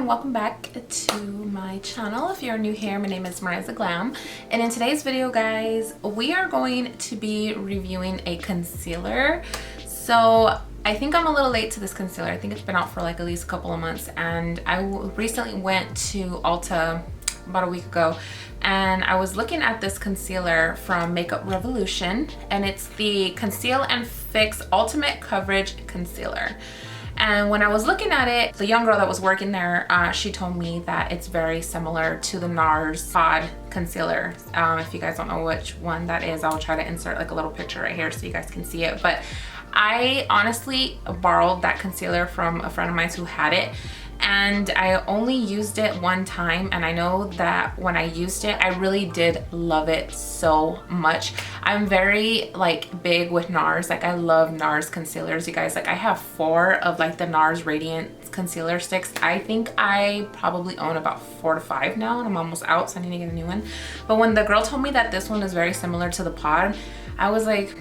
and welcome back to my channel. If you're new here, my name is Mariza Glam, and in today's video, guys, we are going to be reviewing a concealer. So I think I'm a little late to this concealer. I think it's been out for like at least a couple of months, and I recently went to Ulta about a week ago, and I was looking at this concealer from Makeup Revolution, and it's the Conceal and Fix Ultimate Coverage Concealer. And when I was looking at it, the young girl that was working there, she told me that it's very similar to the Nars Pod Concealer. If you guys don't know which one that is, I'll try to insert like a little picture right here so you guys can see it. But I honestly borrowed that concealer from a friend of mine who had it, and I only used it one time, and I know that when I used it, I really did love it so much. I'm very like big with Nars. Like, I love Nars concealers, you guys. Like, I have 4 of like the Nars Radiant concealer sticks. I think I probably own about 4 to 5 now, and I'm almost out, so I need to get a new one. But when the girl told me that this one is very similar to the Pod, I was like,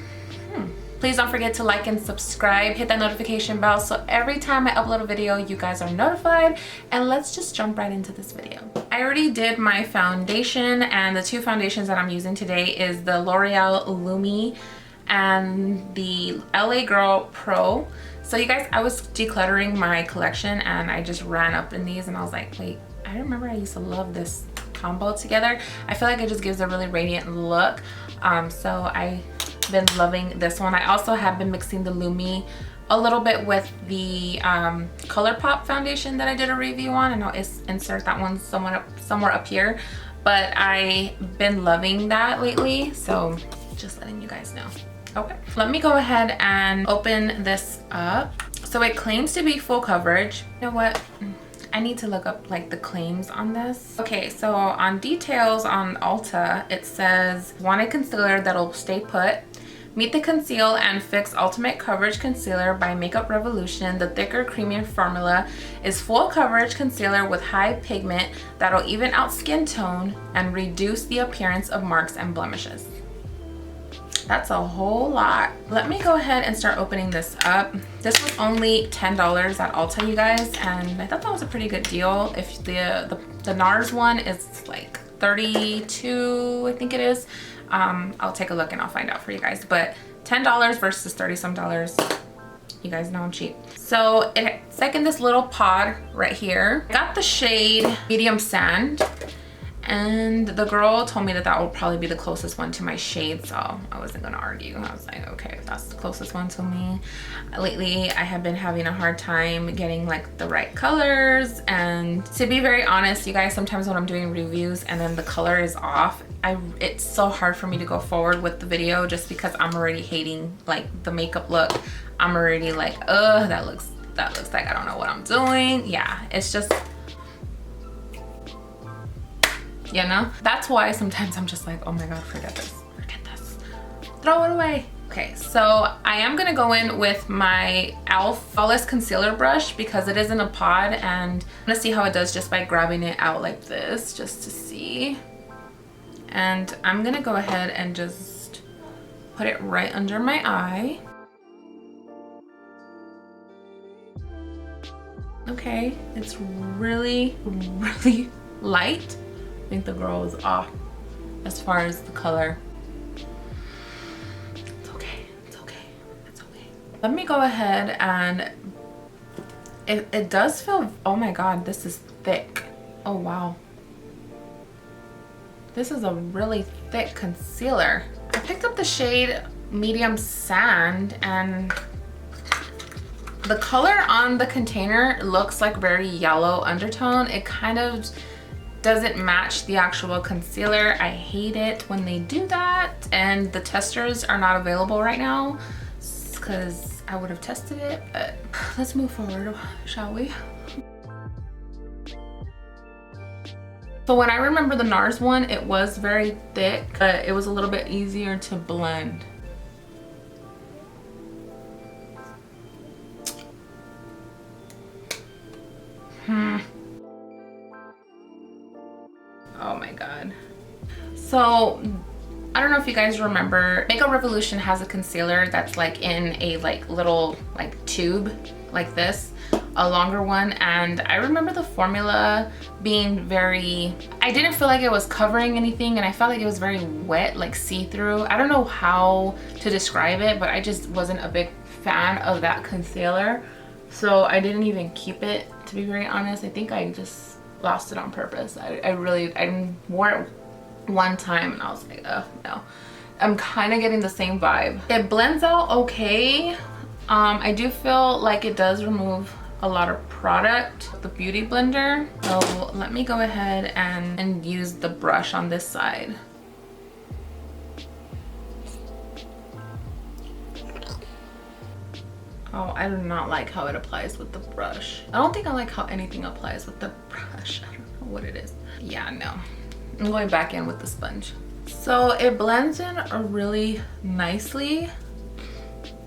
Please don't forget to like and subscribe, hit that notification bell so every time I upload a video, you guys are notified. And let's just jump right into this video. I already did my foundation, and the 2 foundations that I'm using today is the L'Oreal Lumi and the LA Girl Pro. So you guys, I was decluttering my collection and I just ran up in these and I was like, wait, I remember I used to love this combo together. I feel like it just gives a really radiant look. So I've been loving this one. I also have been mixing the Lumi a little bit with the ColourPop foundation that I did a review on, and I'll insert that one somewhere up here. But I've been loving that lately, so just letting you guys know. Okay, let me go ahead and open this up. So it claims to be full coverage. You know what? I need to look up like the claims on this. Okay, so on details on Ulta, it says, want a concealer that'll stay put. Meet the Conceal and Fix Ultimate Coverage Concealer by Makeup Revolution. The thicker, creamier formula is full coverage concealer with high pigment that'll even out skin tone and reduce the appearance of marks and blemishes. That's a whole lot. Let me go ahead and start opening this up. This was only $10 at Ulta, you guys, and I thought that was a pretty good deal. If the Nars one is like $32, I think it is. I'll take a look and I'll find out for you guys. But $10 versus $30-some. You guys know I'm cheap. So it's like in this little pod right here. Got the shade Medium Sand. And the girl told me that that will probably be the closest one to my shade, so I wasn't gonna argue. I was like, okay, if that's the closest one to me. Lately, I have been having a hard time getting like the right colors, and to be very honest, you guys, sometimes when I'm doing reviews and then the color is off, it's so hard for me to go forward with the video just because I'm already hating like the makeup look. I'm already like, ugh, that looks like I don't know what I'm doing. Yeah, it's just, you know, that's why sometimes I'm just like, oh my god, forget this, throw it away. Okay, so I am gonna go in with my e.l.f. Flawless Concealer Brush because it is in a pod, and I'm gonna see how it does just by grabbing it out like this, just to see. And I'm gonna go ahead and just put it right under my eye. Okay, it's really, really light. I think the girl is off as far as the color. It's okay, it's okay, it's okay. Let me go ahead and it does feel, oh my god, this is thick. Oh wow. This is a really thick concealer. I picked up the shade Medium Sand, and the color on the container looks like very yellow undertone. It kind of doesn't match the actual concealer. I hate it when they do that, and the testers are not available right now because I would have tested it, but let's move forward, shall we? So when I remember the Nars one, it was very thick, but it was a little bit easier to blend. Oh my god. So I don't know if you guys remember, Makeup Revolution has a concealer that's like in a like little like tube like this. a longer one, and I remember the formula being very, I didn't feel like it was covering anything, and I felt like it was very wet, like see-through. I don't know how to describe it, but I just wasn't a big fan of that concealer, so I didn't even keep it, to be very honest. I think I just lost it on purpose. I wore it one time and I was like, oh no. I'm kind of getting the same vibe. It blends out okay. I do feel like it does remove a lot of product, the beauty blender. So let me go ahead and use the brush on this side. Oh, I do not like how it applies with the brush. I don't think I like how anything applies with the brush. I don't know what it is. Yeah, no. I'm going back in with the sponge. So it blends in really nicely,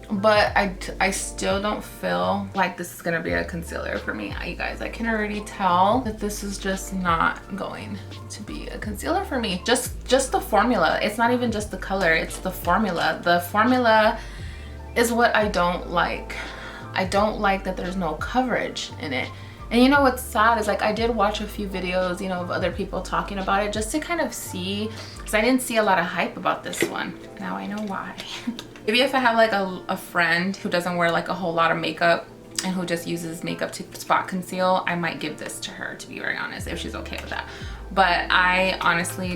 but I still don't feel like this is gonna be a concealer for me. You guys, I can already tell that this is just not going to be a concealer for me. Just the formula. It's not even just the color, it's the formula. The formula is what I don't like. I don't like that there's no coverage in it. And you know what's sad is, like, I did watch a few videos, you know, of other people talking about it just to kind of see, because I didn't see a lot of hype about this one. Now I know why. Maybe if I have like a friend who doesn't wear like a whole lot of makeup and who just uses makeup to spot conceal, I might give this to her, to be very honest, if she's okay with that. But I honestly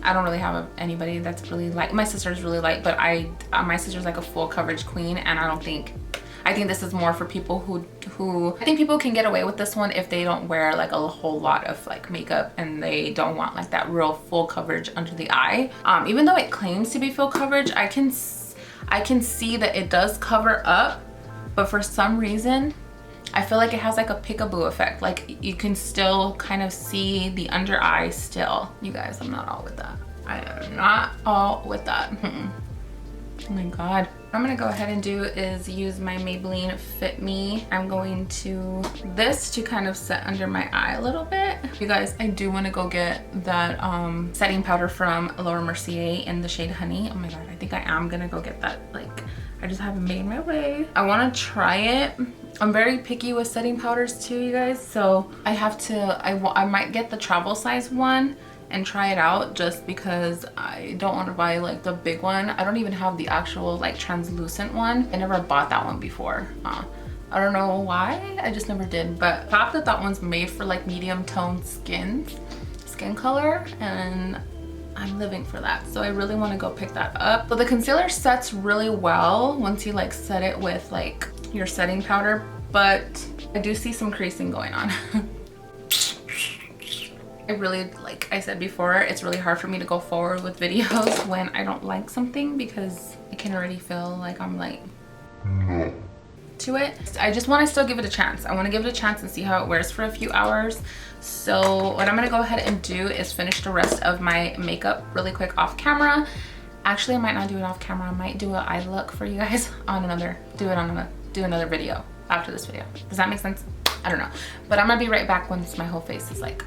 I don't really have anybody that's really like, my sister's really light, but my sister's like a full coverage queen, and I think this is more for people who I think people can get away with this one if they don't wear like a whole lot of like makeup and they don't want like that real full coverage under the eye. Even though it claims to be full coverage, I can see that it does cover up, but for some reason I feel like it has like a peekaboo effect. Like you can still kind of see the under eye still. You guys, I'm not all with that. I am not all with that. Oh my god. What I'm gonna go ahead and do is use my Maybelline Fit Me. I'm going to this to kind of set under my eye a little bit. You guys, I do want to go get that setting powder from Laura Mercier in the shade Honey. Oh my god, I think I am gonna go get that. Like, I just haven't made my way. I want to try it. I'm very picky with setting powders too, you guys, so I have to, I might get the travel size one and try it out, just because I don't want to buy like the big one. I don't even have the actual like translucent one. I never bought that one before. I don't know why, I just never did, but I thought that one's made for like medium toned skin color, and I'm living for that, so I really want to go pick that up. But the concealer sets really well once you like set it with like your setting powder, but I do see some creasing going on. I really, like I said before, it's really hard for me to go forward with videos when I don't like something, because I can already feel like I'm like to it. I just want to still give it a chance. I want to give it a chance and see how it wears for a few hours. So what I'm going to go ahead and do is finish the rest of my makeup really quick off camera. Actually, I might not do it off camera. I might do an eye look for you guys on do another video after this video. Does that make sense? I don't know. But I'm going to be right back once my whole face is like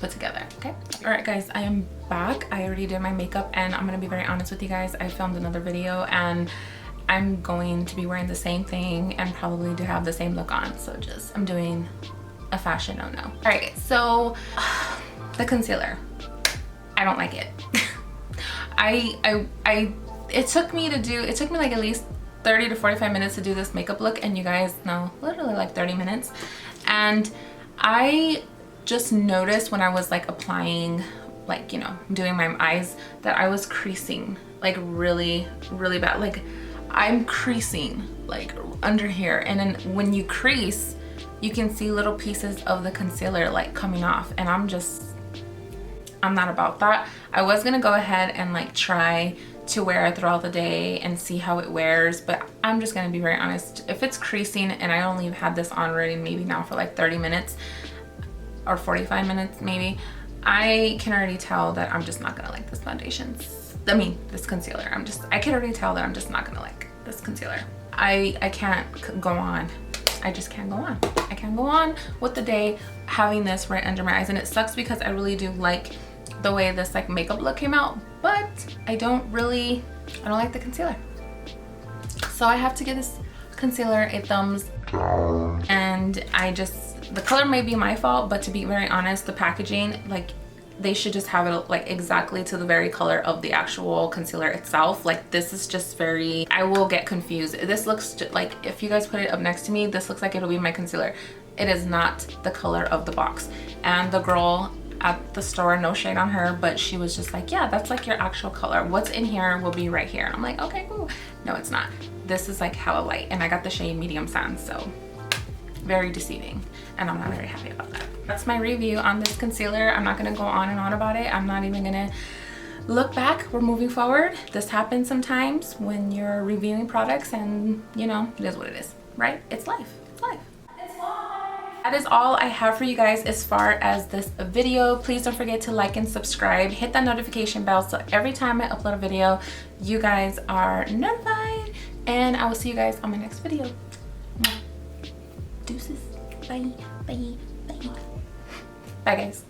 put together. Okay. All right, guys, I am back. I already did my makeup, and I'm gonna be very honest with you guys. I filmed another video and I'm going to be wearing the same thing and probably to have the same look on. So I'm doing a fashion no. All right, so the concealer, I don't like it. It took me like at least 30 to 45 minutes to do this makeup look, and you guys know, literally like 30 minutes. And I just noticed when I was like applying, like, you know, doing my eyes, that I was creasing like really bad. Like I'm creasing like under here, and then when you crease you can see little pieces of the concealer like coming off, and I'm not about that. I was gonna go ahead and like try to wear it throughout the day and see how it wears, but I'm just gonna be very honest. If it's creasing and I only had this on already maybe now for like 30 minutes or 45 minutes maybe, I can already tell that I'm just not gonna like this foundation. I mean, this concealer. I can already tell that I'm just not gonna like this concealer. I can't go on. I just can't go on. I can't go on with the day having this right under my eyes, and it sucks because I really do like the way this like makeup look came out, but I don't like the concealer. So I have to give this concealer a thumbs And the color may be my fault, but to be very honest, the packaging, like, they should just have it like exactly to the very color of the actual concealer itself. Like, this is just very, I will get confused. This looks like, if you guys put it up next to me, this looks like it'll be my concealer. It is not the color of the box. And the girl at the store, no shade on her, but she was just like, yeah, that's like your actual color. What's in here will be right here. I'm like, okay, cool. No, it's not. This is like hella light, and I got the shade medium sand, so very deceiving, and I'm not very happy about that. That's my review on this concealer. I'm not gonna go on and on about it. I'm not even gonna look back. We're moving forward. This happens sometimes when you're reviewing products, and you know, it is what it is, right? It's life. It's life. That is all I have for you guys as far as this video. Please don't forget to like and subscribe. Hit that notification bell so every time I upload a video, you guys are notified. And I will see you guys on my next video. Deuces. Bye. Bye. Bye. Bye, guys.